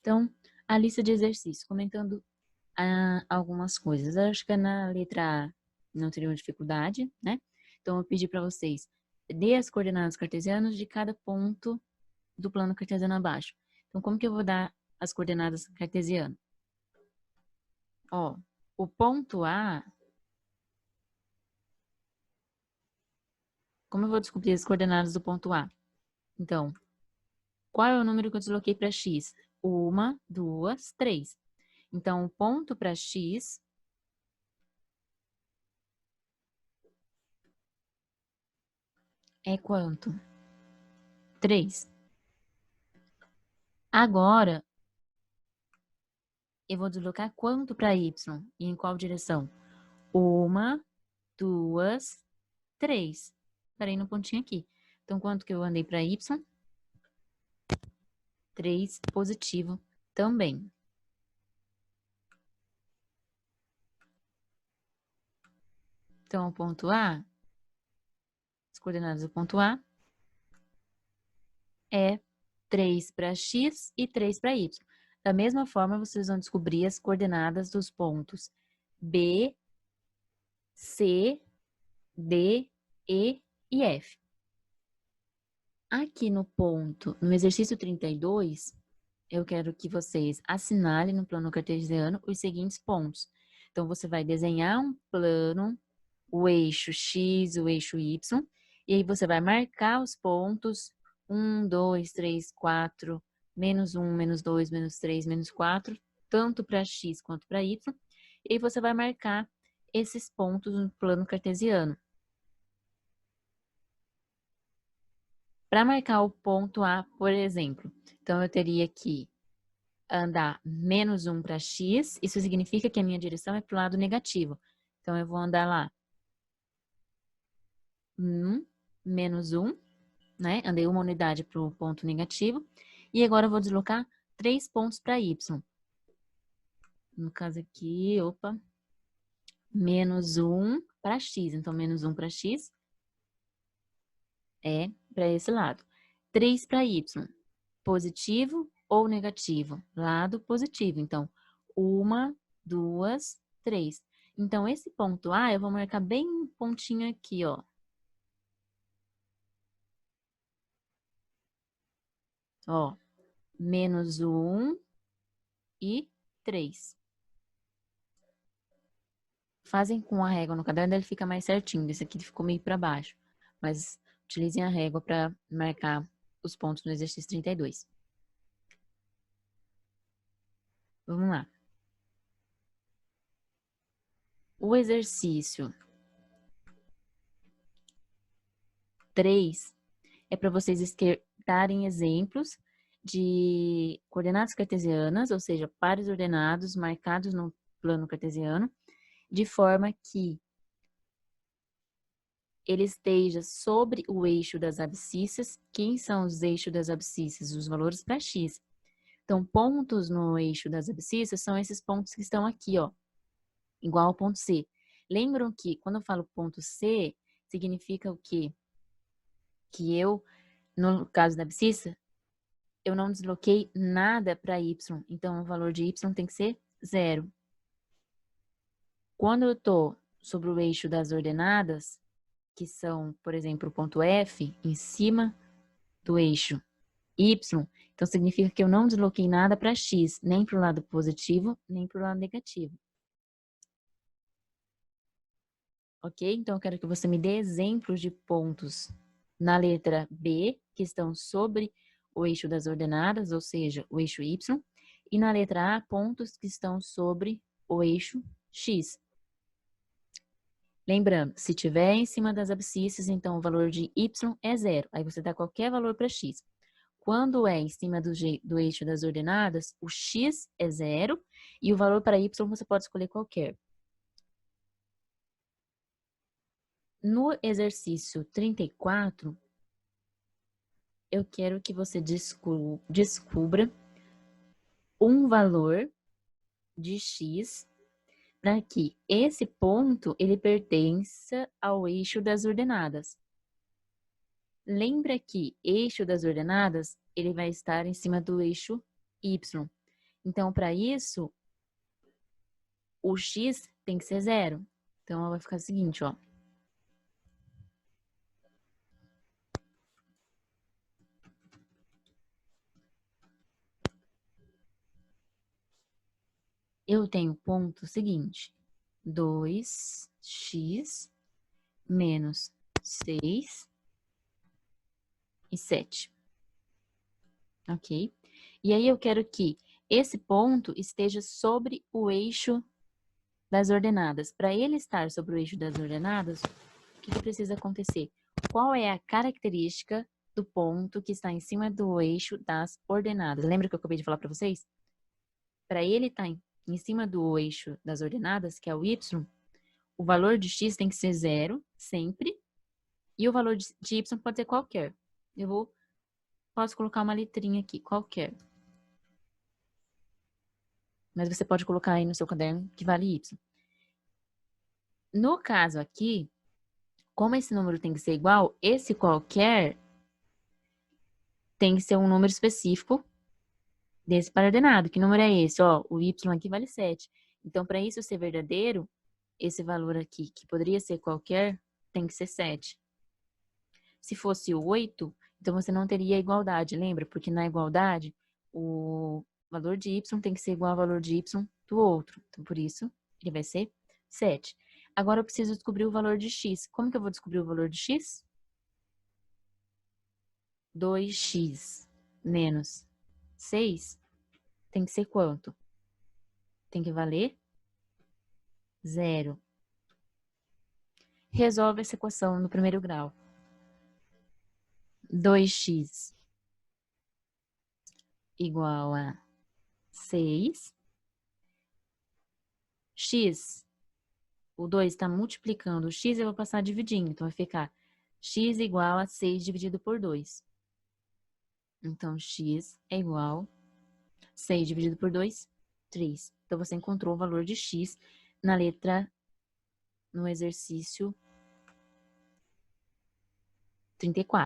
Então, a lista de exercícios, comentando algumas coisas. Eu acho que na letra A não teriam dificuldade, né? Então, eu pedi para vocês, dê as coordenadas cartesianas de cada ponto do plano cartesiano abaixo. Então, como que eu vou dar as coordenadas cartesianas? Ó, o ponto A, como eu vou descobrir as coordenadas do ponto A? Então, qual é o número que eu desloquei para X? 1, 2, 3. Então, o ponto para X é quanto? 3. Agora, eu vou deslocar quanto para Y? E em qual direção? 1, 2, 3. Parei no pontinho aqui. Então, quanto que eu andei para Y? 3 positivo também. Então, o ponto A, as coordenadas do ponto A é 3 para X e 3 para Y. Da mesma forma, vocês vão descobrir as coordenadas dos pontos B, C, D, E e F. Aqui no exercício 32, eu quero que vocês assinalem no plano cartesiano os seguintes pontos. Então, você vai desenhar um plano, o eixo X, o eixo Y, e aí você vai marcar os pontos 1, 2, 3, 4, menos 1, menos 2, menos 3, menos 4, tanto para X quanto para Y, e aí você vai marcar esses pontos no plano cartesiano. Para marcar o ponto A, por exemplo, então eu teria que andar menos 1 para X, isso significa que a minha direção é para o lado negativo. Então, eu vou andar lá, menos 1, né? Andei uma unidade para o ponto negativo. E agora eu vou deslocar 3 pontos para Y. No caso aqui, opa, menos 1 para X. Então, menos 1 para X é para esse lado. 3 para Y, positivo ou negativo? Lado positivo. Então, 1, 2, 3. Então, esse ponto A, eu vou marcar bem um pontinho aqui, ó. Ó, menos 1 e 3. Fazem com a régua no caderno, ele fica mais certinho. Esse aqui ficou meio para baixo. Mas utilizem a régua para marcar os pontos no exercício 32. Vamos lá. O exercício 3 é para vocês darem exemplos de coordenadas cartesianas, ou seja, pares ordenados marcados no plano cartesiano, de forma que ele esteja sobre o eixo das abscissas. Quem são os eixos das abscissas? Os valores para x. Então, pontos no eixo das abscissas são esses pontos que estão aqui, ó, igual ao ponto C. Lembram que quando eu falo ponto C, significa o quê? Que eu, no caso da abscissa, eu não desloquei nada para y, então o valor de y tem que ser 0. Quando eu estou sobre o eixo das ordenadas, que são, por exemplo, o ponto F, em cima do eixo y, então significa que eu não desloquei nada para x, nem para o lado positivo, nem para o lado negativo. Ok? Então, eu quero que você me dê exemplos de pontos na letra B, que estão sobre o eixo das ordenadas, ou seja, o eixo y, e na letra A, pontos que estão sobre o eixo x. Lembrando, se tiver em cima das abscissas, então o valor de y é 0. Aí você dá qualquer valor para x. Quando é em cima do eixo das ordenadas, o x é 0 e o valor para y você pode escolher qualquer. No exercício 34, eu quero que você descubra um valor de x para que esse ponto ele pertença ao eixo das ordenadas. Lembra que eixo das ordenadas ele vai estar em cima do eixo y. Então, para isso, o x tem que ser 0. Então, vai ficar o seguinte, ó. Eu tenho ponto seguinte, 2x menos 6 e 7. Ok? E aí eu quero que esse ponto esteja sobre o eixo das ordenadas. Para ele estar sobre o eixo das ordenadas, o que precisa acontecer? Qual é a característica do ponto que está em cima do eixo das ordenadas? Lembra que eu acabei de falar para vocês? Para ele estar em cima do eixo das ordenadas, que é o y, o valor de x tem que ser 0, sempre, e o valor de y pode ser qualquer. Posso colocar uma letrinha aqui, qualquer. Mas você pode colocar aí no seu caderno que vale y. No caso aqui, como esse número tem que ser igual, esse qualquer tem que ser um número específico desse par ordenado. Que número é esse? Ó, o y aqui vale 7. Então, para isso ser verdadeiro, esse valor aqui, que poderia ser qualquer, tem que ser 7. Se fosse 8, então você não teria igualdade, lembra? Porque na igualdade, o valor de y tem que ser igual ao valor de y do outro. Então, por isso, ele vai ser 7. Agora, eu preciso descobrir o valor de x. Como que eu vou descobrir o valor de x? 2x menos 6 tem que ser quanto? Tem que valer 0. Resolve essa equação no primeiro grau. 2x igual a 6. X, o 2 está multiplicando o x, eu vou passar dividindo. Então, vai ficar x igual a 6 dividido por 2. Então, x é igual a 6 dividido por 2, 3. Então, você encontrou o valor de x na letra, no exercício 34.